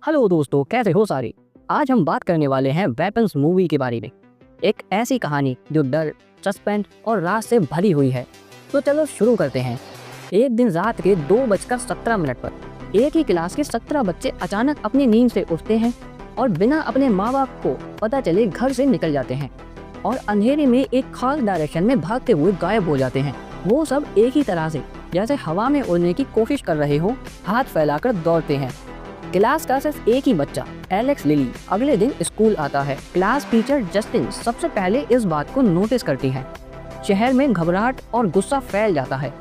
Hello दोस्तों, कैसे हो सारे। आज हम बात करने वाले हैं वेपन्स मूवी के बारे में। एक ऐसी कहानी जो डर, सस्पेंस और राज से भरी हुई है। तो चलो शुरू करते हैं। एक दिन रात के 2:17 पर एक ही क्लास के 17 बच्चे अचानक अपनी नींद से उठते हैं और बिना अपने माँ बाप को पता चले घर से निकल जाते हैं और अंधेरे में एक खास डायरेक्शन में भागते हुए गायब हो जाते हैं। वो सब एक ही तरह से जैसे हवा में उड़ने की कोशिश कर रहे हो, हाथ फैलाकर दौड़ते हैं। क्लास का सिर्फ एक ही बच्चा, एलेक्स लिली, अगले दिन स्कूल आता है। क्लास टीचर जस्टिन सबसे पहले इस बात को नोटिस करती है। शहर में घबराहट और गुस्सा फैल जाता है।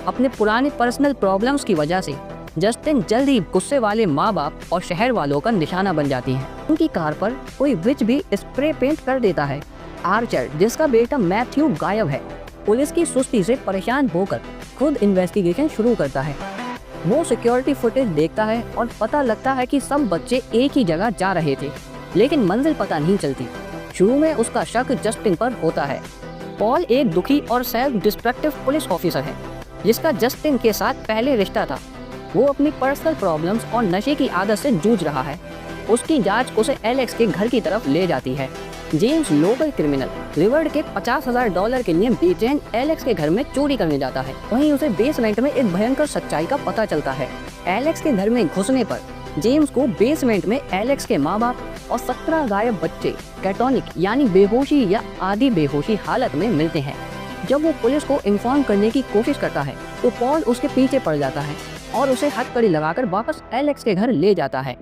अपने पुराने पर्सनल प्रॉब्लम्स की वजह से जस्टिन जल्द ही गुस्से वाले माँ बाप और शहर वालों का निशाना बन जाती है। उनकी कार पर कोई विच भी स्प्रे पेंट कर देता है। आर्चर, जिसका बेटा मैथ्यू गायब है, पुलिस की सुस्ती से परेशान होकर खुद इन्वेस्टिगेशन शुरू करता है। वो सिक्योरिटी फुटेज देखता है और पता लगता है कि सब बच्चे एक ही जगह जा रहे थे, लेकिन मंजिल पता नहीं चलती। शुरू में उसका शक जस्टिन पर होता है। पॉल एक दुखी और सेल्फ डिस्ट्रक्टिव पुलिस ऑफिसर है, जिसका जस्टिन के साथ पहले रिश्ता था। वो अपनी पर्सनल प्रॉब्लम्स और नशे की आदत से जूझ रहा है। उसकी जांच उसे एलेक्स के घर की तरफ ले जाती है। जेम्स, लोकल क्रिमिनल, रिवर्ड के $50,000 के लिए बेचैन एलेक्स के घर में चोरी करने जाता है। वहीं उसे बेसमेंट में एक भयंकर सच्चाई का पता चलता है। एलेक्स के घर में घुसने पर जेम्स को बेसमेंट में एलेक्स के माँ बाप और 17 गायब बच्चे कैटोनिक यानी बेहोशी या आधी बेहोशी हालत में मिलते हैं। जब वो पुलिस को इन्फॉर्म करने की कोशिश करता है तो पॉल उसके पीछे पड़ जाता है और उसे हथकड़ी लगाकर वापस एलेक्स के घर ले जाता है।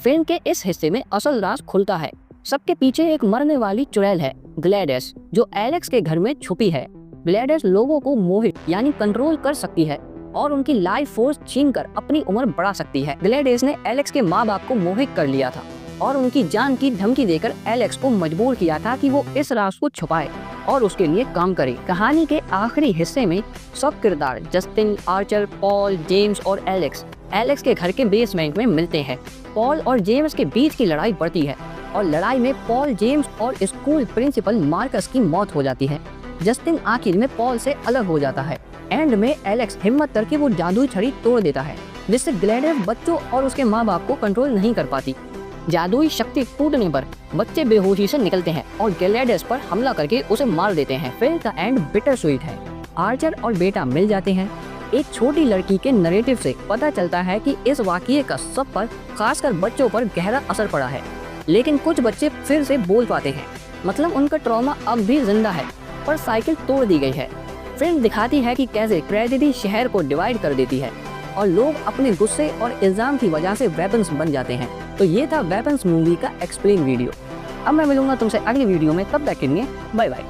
फिल्म के इस हिस्से में असल राज खुलता है। सबके पीछे एक मरने वाली चुड़ैल है, ग्लैडिस, जो एलेक्स के घर में छुपी है। ग्लैडिस लोगों को मोहित यानी कंट्रोल कर सकती है और उनकी लाइफ फोर्स छीनकर अपनी उम्र बढ़ा सकती है। ग्लैडिस ने एलेक्स के माँ बाप को मोहित कर लिया था और उनकी जान की धमकी देकर एलेक्स को मजबूर किया था कि वो इस राज को छुपाए और उसके लिए काम करे। कहानी के आखिरी हिस्से में सब किरदार जस्टिन, आर्चर, पॉल, जेम्स और एलेक्स के घर के बेसमेंट में मिलते हैं। पॉल और जेम्स के बीच की लड़ाई बढ़ती है और लड़ाई में पॉल, जेम्स और स्कूल प्रिंसिपल मार्कस की मौत हो जाती है। जस्टिन आखिर में पॉल से अलग हो जाता है। एंड में एलेक्स हिम्मत करके वो जादुई छड़ी तोड़ देता है, जिससे ग्लैडिस बच्चों और उसके माँ बाप को कंट्रोल नहीं कर पाती। जादुई शक्ति टूटने पर बच्चे बेहोशी से निकलते हैं और ग्लैडिस पर हमला करके उसे मार देते हैं। फिल्म का एंड बिटर स्वीट है। आर्चर और बेटा मिल जाते हैं। एक छोटी लड़की के नरेटिव से पता चलता है कि इस वाकये का सब पर, खासकर बच्चों पर गहरा असर पड़ा है। लेकिन कुछ बच्चे फिर से बोल पाते हैं, मतलब उनका ट्रॉमा अब भी जिंदा है, पर साइकिल तोड़ दी गई है। फिल्म दिखाती है कि कैसे ट्रेजेडी शहर को डिवाइड कर देती है और लोग अपने गुस्से और इल्जाम की वजह से वेपन्स बन जाते हैं। तो ये था वेपन्स मूवी का एक्सप्लेन वीडियो। अब मैं मिलूंगा तुमसे अगली वीडियो में, तब तक के लिए बाय बाय।